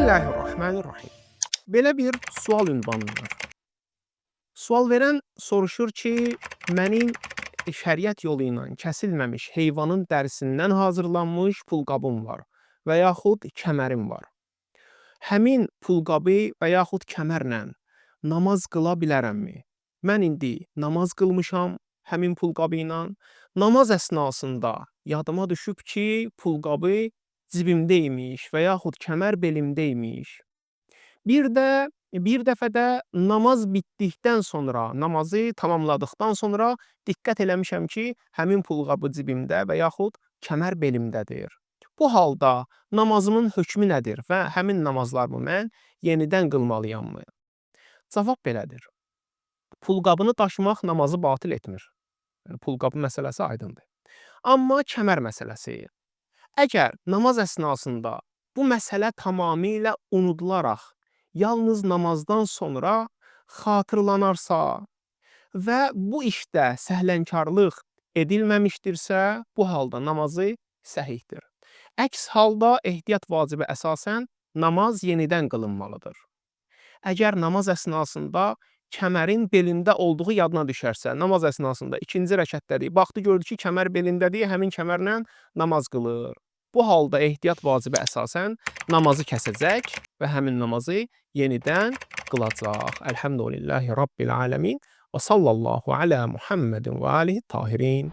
Bismillahirrahmanirrahim. Belə bir sual ünvanı var. Sual verən soruşur ki, mənim şəriət yolu ilə kəsilməmiş heyvanın dərisindən hazırlanmış pulqabım var və yaxud kəmərim var. Həmin pulqabı və yaxud kəmərlə namaz qıla bilərəmmi? Mən indi namaz qılmışam həmin pulqabı ilə. Namaz əsnasında yadıma düşüb ki, pulqabı cibimdə imiş və yaxud kəmər belimdə imiş. Bir dəfə də namaz bitdikdən sonra, namazı tamamladıqdan sonra diqqət eləmişəm ki, həmin pulqabı cibimdə və yaxud kəmər belimdədir. Bu halda namazımın hökmü nədir və həmin namazlarımı mən yenidən qılmalıyam mı? Cavab belədir. Pulqabını daşımaq namazı batil etmir. Yəni, pulqabı məsələsi aydındır. Amma kəmər məsələsi. Əgər namaz əsnasında bu məsələ tamamilə unudularaq, yalnız namazdan sonra xatırlanarsa və bu işdə səhlənkarlıq edilməmişdirsə, bu halda namazı səhihdir. Əks halda ehtiyat vacibi əsasən namaz yenidən qılınmalıdır. Əgər namaz əsnasında kəmərin belində olduğu yadına düşərsə, namaz əsnasında ikinci rəkətdədir, baxdı gördü ki, kəmər belindədir, həmin kəmərlə namaz qılır. Bu halda ehtiyat vacibi əsasən namazı kəsəcək və həmin namazı yenidən qılacaq. Elhamdülillahi Rabbil aləmin və sallallahu alə Muhammedin və alihi tahirin.